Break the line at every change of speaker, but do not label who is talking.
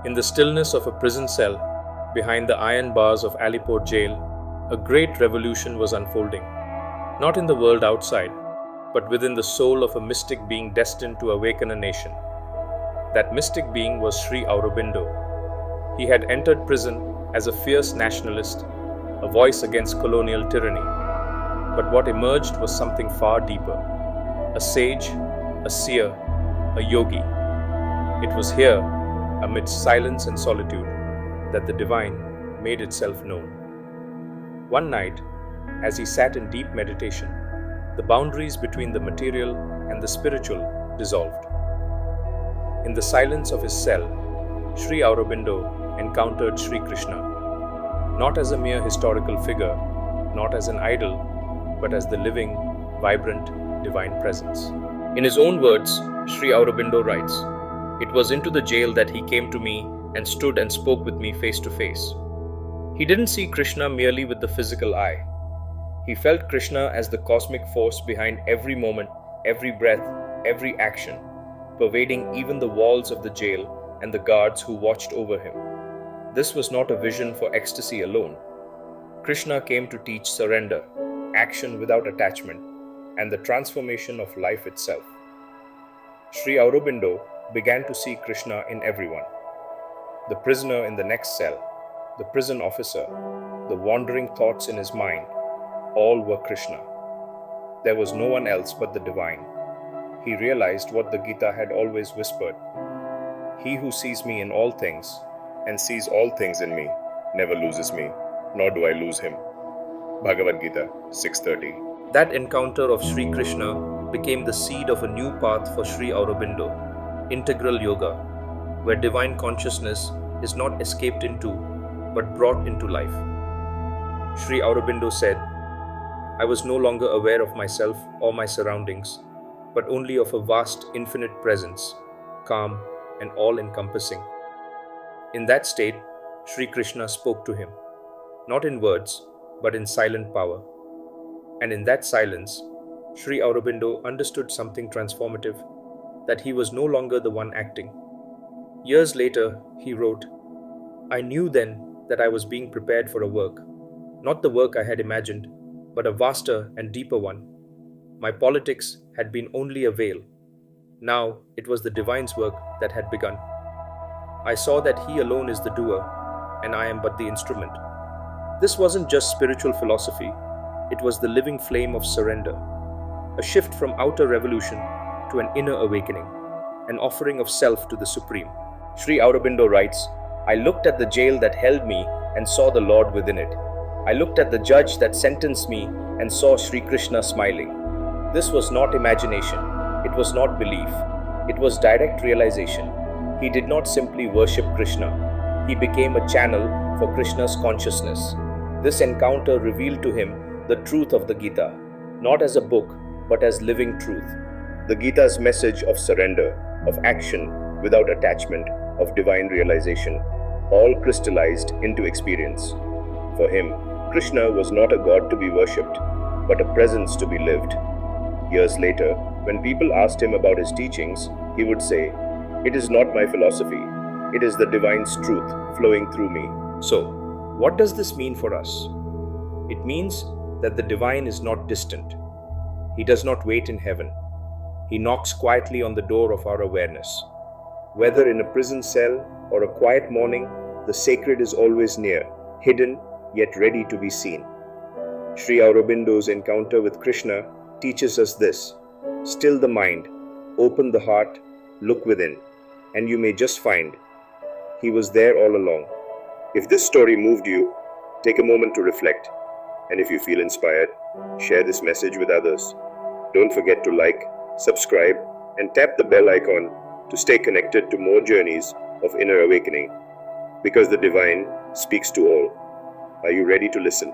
In the stillness of a prison cell, behind the iron bars of Alipore jail, a great revolution was unfolding. Not in the world outside, but within the soul of a mystic being destined to awaken a nation. That mystic being was Sri Aurobindo. He had entered prison as a fierce nationalist, a voice against colonial tyranny. But what emerged was something far deeper. A sage, a seer, a yogi. It was here, amidst silence and solitude, that the divine made itself known. One night, as he sat in deep meditation, the boundaries between the material and the spiritual dissolved. In the silence of his cell, Sri Aurobindo encountered Sri Krishna, not as a mere historical figure, not as an idol, but as the living, vibrant, divine presence. In his own words, Sri Aurobindo writes, "It was into the jail that he came to me and stood and spoke with me face to face. He didn't see Krishna merely with the physical eye. He felt Krishna as the cosmic force behind every moment, every breath, every action, pervading even the walls of the jail and the guards who watched over him. This was not a vision for ecstasy alone. Krishna came to teach surrender, action without attachment, and the transformation of life itself." Sri Aurobindo began to see Krishna in everyone. The prisoner in the next cell, the prison officer, the wandering thoughts in his mind, all were Krishna. There was no one else but the divine. He realized what the Gita had always whispered: "He who sees me in all things and sees all things in me never loses me, nor do I lose him." Bhagavad Gita 6:30. That encounter of Sri Krishna became the seed of a new path for Sri Aurobindo, integral yoga, where divine consciousness is not escaped into, but brought into life. Sri Aurobindo said, "I was no longer aware of myself or my surroundings, but only of a vast, infinite presence, calm and all-encompassing." In that state, Sri Krishna spoke to him, not in words, but in silent power. And in that silence, Sri Aurobindo understood something transformative, that he was no longer the one acting. Years later, he wrote, "I knew then that I was being prepared for a work, not the work I had imagined, but a vaster and deeper one. My politics had been only a veil. Now it was the divine's work that had begun. I saw that he alone is the doer, and I am but the instrument." This wasn't just spiritual philosophy, it was the living flame of surrender, a shift from outer revolution to an inner awakening, an offering of self to the Supreme. Sri Aurobindo writes, "I looked at the jail that held me and saw the Lord within it. I looked at the judge that sentenced me and saw Sri Krishna smiling." This was not imagination, it was not belief, it was direct realization. He did not simply worship Krishna, he became a channel for Krishna's consciousness. This encounter revealed to him the truth of the Gita, not as a book, but as living truth. The Gita's message of surrender, of action without attachment, of divine realization, all crystallized into experience. For him, Krishna was not a god to be worshipped, but a presence to be lived. Years later, when people asked him about his teachings, he would say, "It is not my philosophy, it is the divine's truth flowing through me." So, what does this mean for us? It means that the divine is not distant. He does not wait in heaven. He knocks quietly on the door of our awareness. Whether in a prison cell or a quiet morning, the sacred is always near, hidden yet ready to be seen. Sri Aurobindo's encounter with Krishna teaches us this: still the mind, open the heart, look within, and you may just find he was there all along. If this story moved you, take a moment to reflect. And if you feel inspired, share this message with others. Don't forget to like, subscribe, and tap the bell icon to stay connected to more journeys of inner awakening. Because the divine speaks to all. Are you ready to listen?